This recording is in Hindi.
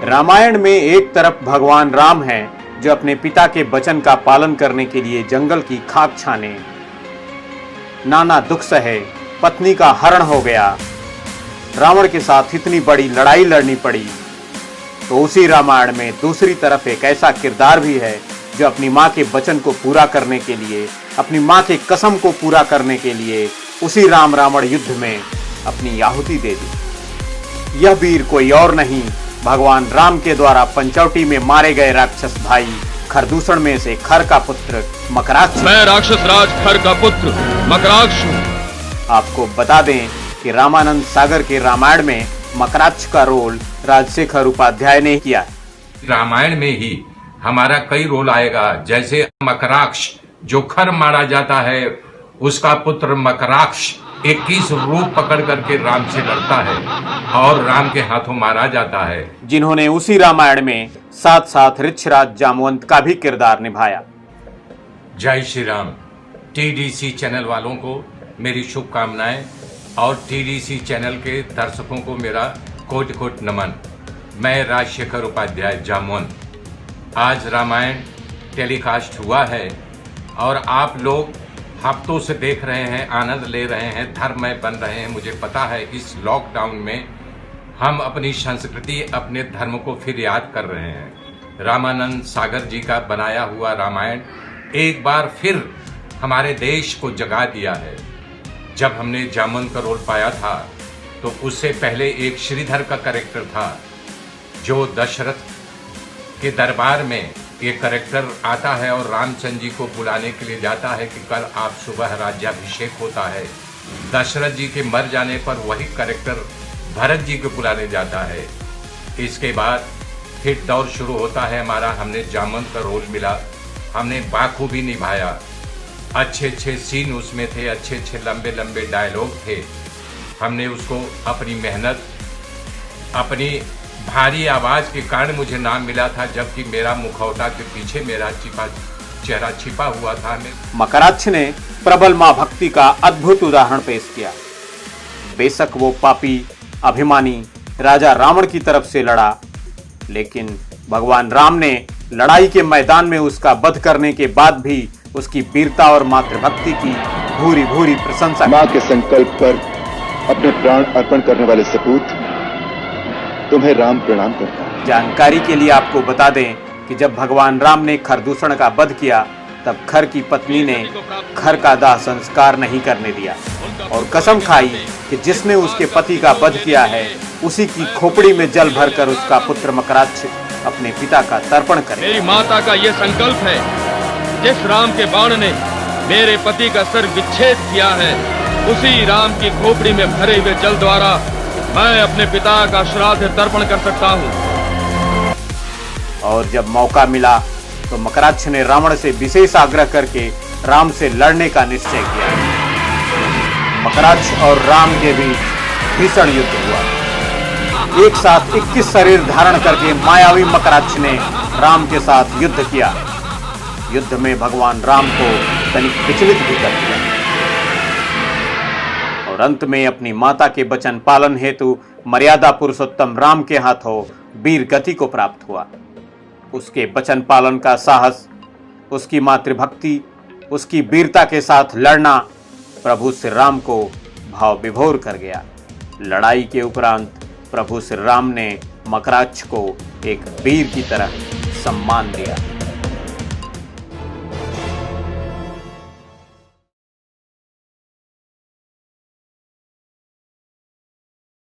रामायण में एक तरफ भगवान राम हैं जो अपने पिता के वचन का पालन करने के लिए जंगल की खाक छाने, नाना दुख सहे, पत्नी का हरण हो गया, रावण के साथ इतनी बड़ी लड़ाई लड़नी पड़ी। तो उसी रामायण में दूसरी तरफ एक ऐसा किरदार भी है जो अपनी माँ के वचन को पूरा करने के लिए, अपनी माँ के कसम को पूरा करने के लिए उसी राम रावण युद्ध में अपनी आहुति दे दी। यह वीर कोई और नहीं, भगवान राम के द्वारा पंचवटी में मारे गए राक्षस भाई खरदूषण में से खर का पुत्र मकराक्ष। मैं राक्षस राज खर का पुत्र मकराक्ष हूँ। आपको बता दें कि रामानंद सागर के रामायण में मकराक्ष का रोल राजशेखर उपाध्याय ने किया है। रामायण में ही हमारा कई रोल आएगा, जैसे मकराक्ष जो खर मारा जाता है, उसका पुत्र मकराक्ष 21 रूप पकड़ करके राम से लड़ता है और राम के हाथों मारा जाता है, जिन्होंने उसी रामायण में साथ साथ ऋक्षराज जामवंत का भी किरदार निभाया। जय श्री राम। टीडीसी चैनल वालों को मेरी शुभकामनाएं और टीडीसी चैनल के दर्शकों को मेरा कोटि कोटि नमन। मैं राजशेखर उपाध्याय जामवंत। आज रामायण टेलीकास्ट हुआ है और आप लोग हफ्तों से देख रहे हैं, आनंद ले रहे हैं, धर्ममय बन रहे हैं। मुझे पता है इस लॉकडाउन में हम अपनी संस्कृति, अपने धर्म को फिर याद कर रहे हैं। रामानंद सागर जी का बनाया हुआ रामायण एक बार फिर हमारे देश को जगा दिया है। जब हमने जामवंत का रोल पाया था तो उससे पहले एक श्रीधर का कैरेक्टर था, जो दशरथ के दरबार में ये कैरेक्टर आता है और रामचंद्र जी को बुलाने के लिए जाता है कि कल आप सुबह राज्याभिषेक होता है। दशरथ जी के मर जाने पर वही कैरेक्टर भरत जी को बुलाने जाता है। इसके बाद फिर दौर शुरू होता है हमारा। हमने जामवंत का रोल मिला, हमने बाखूबी निभाया। अच्छे अच्छे सीन उसमें थे, अच्छे अच्छे लंबे लंबे डायलॉग थे। हमने उसको अपनी मेहनत, अपनी भारी आवाज के कारण मुझे नाम मिला था, जबकि मेरा मुखौटा के पीछे मेरा चेहरा छिपा हुआ था। मकराक्ष ने प्रबल मां भक्ति का अद्भुत उदाहरण पेश किया। बेशक वो पापी अभिमानी राजा रावण की तरफ से लड़ा, लेकिन भगवान राम ने लड़ाई के मैदान में उसका वध करने के बाद भी उसकी वीरता और मातृभक्ति की भूरी भूरी प्रशंसा। मां के संकल्प पर अपने प्राण अर्पण करने वाले सपूत, तुम्हें राम प्रणाम करता है। जानकारी के लिए आपको बता दें कि जब भगवान राम ने खरदूषण का वध किया, तब खर की पत्नी ने खर का दाह संस्कार नहीं करने दिया और कसम खाई कि जिसने उसके पति का वध किया है उसी की खोपड़ी में जल भरकर उसका पुत्र मकराक्ष अपने पिता का तर्पण करे। मेरी माता का ये संकल्प है, जिस राम के बाण ने मेरे पति का सिर विच्छेद किया है, उसी राम की खोपड़ी में भरे हुए जल द्वारा मैं अपने पिता का श्राद्ध तर्पण कर सकता हूँ। और जब मौका मिला तो मकराक्ष ने रावण से विशेष आग्रह करके राम से लड़ने का निश्चय किया। मकराक्ष और राम के बीच भीषण युद्ध हुआ। एक साथ 21 शरीर धारण करके मायावी मकराक्ष ने राम के साथ युद्ध किया। युद्ध में भगवान राम को तनिक विचलित भी कर दिया और अंत में अपनी माता के वचन पालन हेतु मर्यादा पुरुषोत्तम राम के हाथों वीर गति को प्राप्त हुआ। उसके वचन पालन का साहस, उसकी मातृभक्ति, उसकी वीरता के साथ लड़ना प्रभु श्री राम को भाव विभोर कर गया। लड़ाई के उपरांत प्रभु श्री राम ने मकराक्ष को एक वीर की तरह सम्मान दिया।